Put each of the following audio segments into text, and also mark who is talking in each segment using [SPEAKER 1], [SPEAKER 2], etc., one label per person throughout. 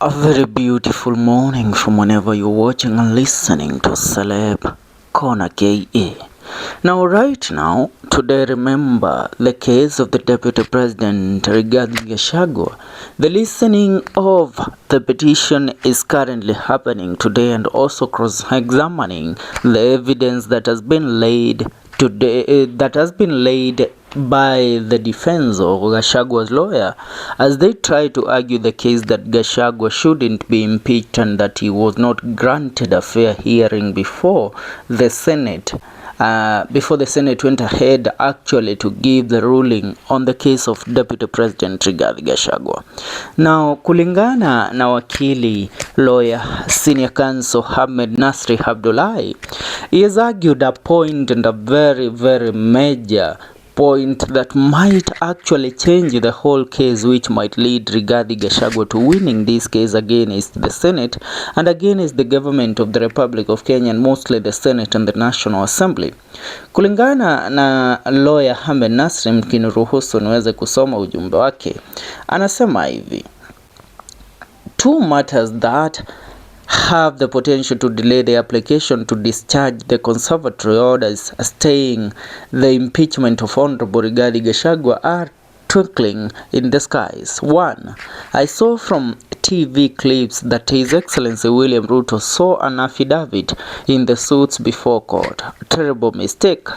[SPEAKER 1] A very beautiful morning from whenever you're watching and listening to Celeb Corner KE. Now, right now, today, remember the case of the Deputy President Rigathi Gachagua. The listening of the petition is currently happening today, and also cross-examining the evidence that has been laid today, by the defense of Gashagua's lawyer, as they try to argue the case that Gachagua shouldn't be impeached and that he was not granted a fair hearing before the Senate. Before the Senate went ahead actually to give the ruling on the case of Deputy President Rigathi Gachagua. Now, kulingana na wakili lawyer senior counsel Ahmednassir, he has argued a point, and a very, very major point, that might actually change the whole case, which might lead Rigathi Gachagua to winning this case against the Senate and against the government of the Republic of Kenya, and mostly the Senate and the National Assembly. Kulingana na lawyer Ahmednassir, mkiniruhusu niweze kusoma ujumbe wake, anasema hivi: two matters that have the potential to delay the application to discharge the conservatory orders staying the impeachment of Honorable Rigathi Gachagua are twinkling in the skies. 1. I saw from TV clips that His Excellency William Ruto saw an affidavit in the suits before court. Terrible mistake.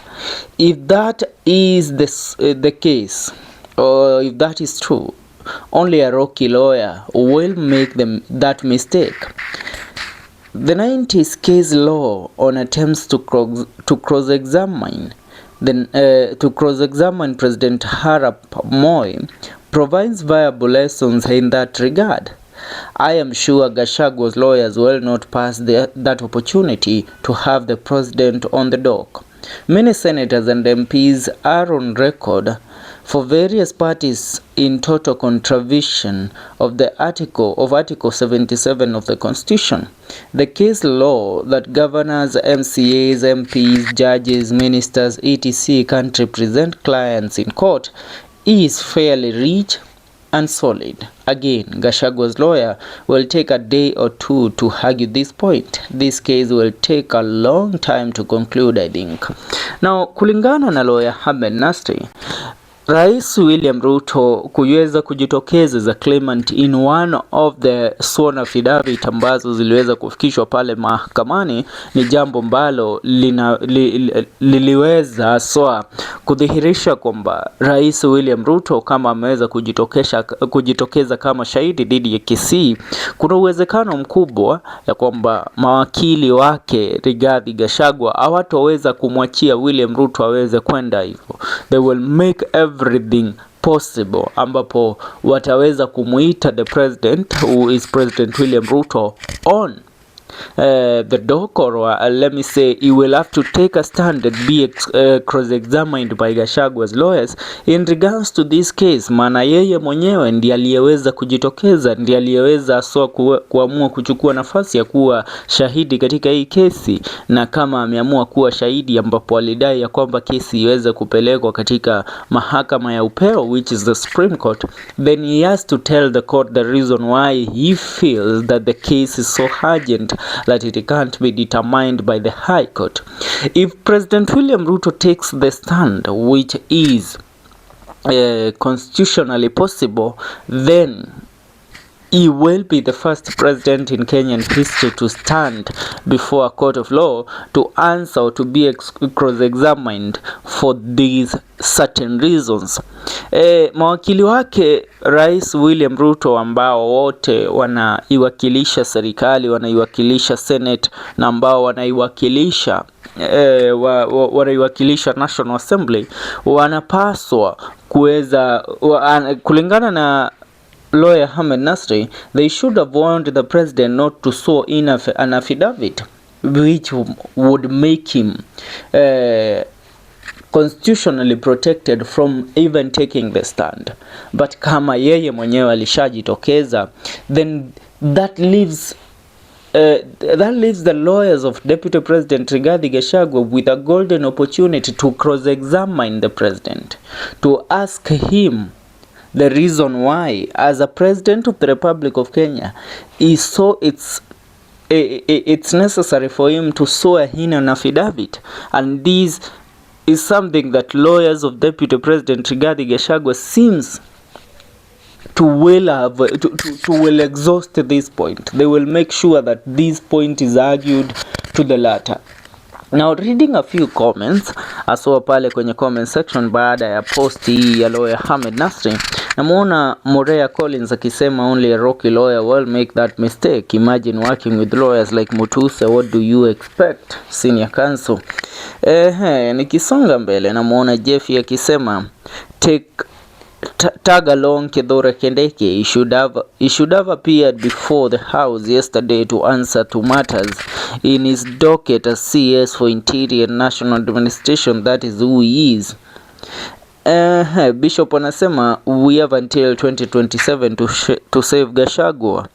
[SPEAKER 1] If that is the case, or if that is true, only a rocky lawyer will make that mistake. The 90s case law on attempts to cross-examine President Harap Moi provides viable lessons in that regard. I am sure Gashagua's lawyers will not pass that opportunity to have the president on the dock. Many senators and MPs are on record for various parties in total contravention of Article 77 of the Constitution. The case law that governors, MCAs, MPs, judges, ministers, etc. can't represent clients in court is fairly rich and solid. Again, Gashagua's lawyer will take a day or two to argue this point. This case will take a long time to conclude, I think. Now, kulingana na lawyer Ahmednassir, Rais William Ruto kuweza kujitokeza za claimant in one of the sworn affidavit ambazo ziliweza kufikishwa pale mahakamani ni jambo ambalo liliweza kudhihirisha kwamba Rais William Ruto kama ameweza kujitokeza kama shahidi dhidi ya kesi, kuna uwezekano mkubwa ya kwamba mawakili wake Rigathi Gachagua hawataweza kumwachia William Ruto aweze kwenda hivyo. They will make everything possible ambapo wataweza kumuita the president, who is President William Ruto, on the dock, or let me say he will have to take a stand and be cross-examined by Gashagua's lawyers in regards to this case. Maana yeye mwenyewe ndiye aliyeweza kujitokeza, ndiye aliyeweza kuamua kuchukua nafasi ya kuwa shahidi katika hii kesi, na kama ameamua kuwa shahidi ambapo alidai ya kwamba kesi iweze kupelekwa katika mahakama ya upeo, which is the Supreme Court, then he has to tell the court the reason why he feels that the case is so urgent that it can't be determined by the High Court. If President William Ruto takes the stand, which is constitutionally possible, then he will be the first president in Kenyan history to stand before a court of law to answer or to be cross-examined for these certain reasons. Mawakili wake Rais William Ruto ambao wote wanaiwakilisha serikali, wanaiwakilisha Senate, na ambao wanaiwakilisha National Assembly, wanapaswa kuweza kulingana na lawyer Ahmednassir, they should have warned the president not to swear in an affidavit which would make him constitutionally protected from even taking the stand. But kama yeye mwenyewe alishajitokeza, then that leaves the lawyers of Deputy President Rigathi Gachagua with a golden opportunity to cross-examine the president, to ask him the reason why, as a president of the Republic of Kenya, it's necessary for him to swear in an affidavit, and this is something that lawyers of Deputy President Rigathi Gachagua seems to will exhaust this point. They will make sure that this point is argued to the latter. Now, reading a few comments aswa pale kwenye comment section baada ya posti ya lawyer Ahmednassir, namuona Morea Collins akisema only a rocky lawyer will make that mistake. Imagine working with lawyers like Mutusa, what do you expect? Senior counsel. Nikisonga mbele namuona Jeffy akisema tag along Kithure Kindiki. He should have appeared before the house yesterday to answer to matters in his docket as CS for Interior National Administration. That is who he is. Bishop anasema we have until 2027 to save Gachagua.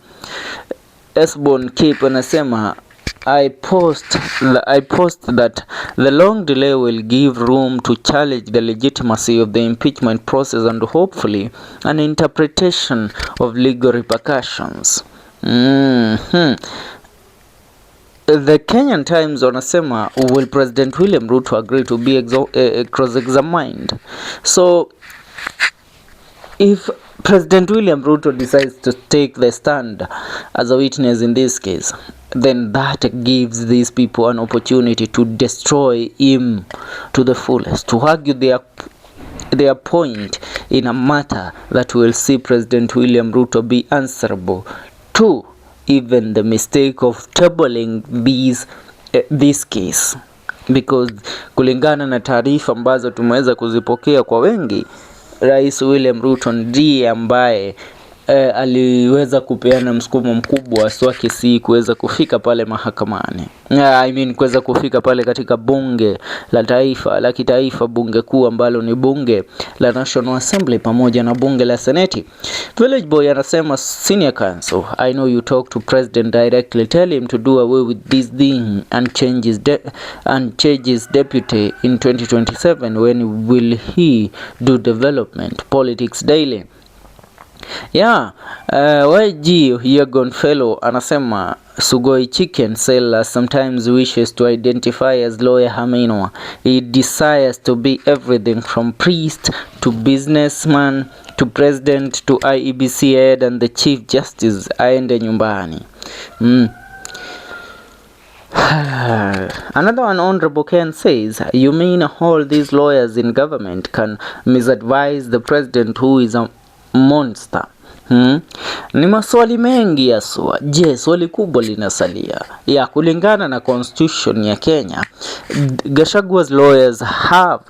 [SPEAKER 1] Esbon Cape anasema I post that the long delay will give room to challenge the legitimacy of the impeachment process and hopefully an interpretation of legal repercussions. The Kenyan Times wanasema will President William Ruto agree to be cross-examined? So if President William Ruto decides to take the stand as a witness in this case, then that gives these people an opportunity to destroy him to the fullest, to argue their point in a matter that will see President William Ruto be answerable to even the mistake of tabling this case, because kulingana na taarifa ambazo tumeweza kuzipokea kwa wengi, Rais William Ruto ndiye ambaye aliweza kupeana msukumo mkubwa wa kesi kuweza kufika pale mahakamani. Kuweza kufika pale katika bunge la taifa la kitaifa, bunge kuu ambalo ni bunge la National Assembly pamoja na bunge la Senate. Village Boy anasema senior counsel, I know you talk to president directly, tell him to do away with this thing and changes deputy in 2027. When will he do development politics daily? YG Yegon Fellow anasema Sugoi chicken seller sometimes wishes to identify as lawyer Haminwa. He desires to be everything from priest to businessman to president to IEBC head and the chief justice. Aende nyumbani. Another one, Honorable Ken, says, you mean all these lawyers in government can misadvise the president who is a monster? Ni maswali mengi yaswa. Je, swali kubwa linasalia ya kulingana na constitution ya Kenya, Gachagua's lawyers have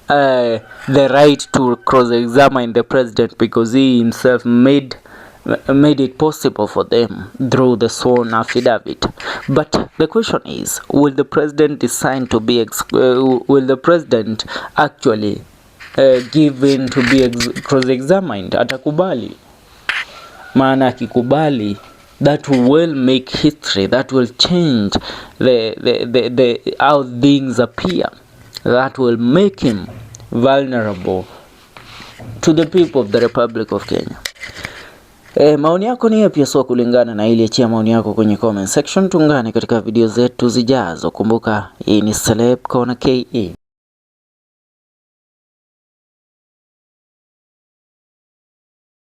[SPEAKER 1] the right to cross-examine the president because he himself made it possible for them through the sworn affidavit. But the question is, will the president decide to be will the president actually give in to be cross-examined? Atakubali? Maana akikubali, that will make history, that will change the how things appear, that will make him vulnerable to the people of the Republic of Kenya. Maoni yako ni yapi sio kulingana na ile? Achia maoni yako kwenye comment section. Tungane katika video zetu zijazo. Kumbuka hii ni Celeb Corner KE.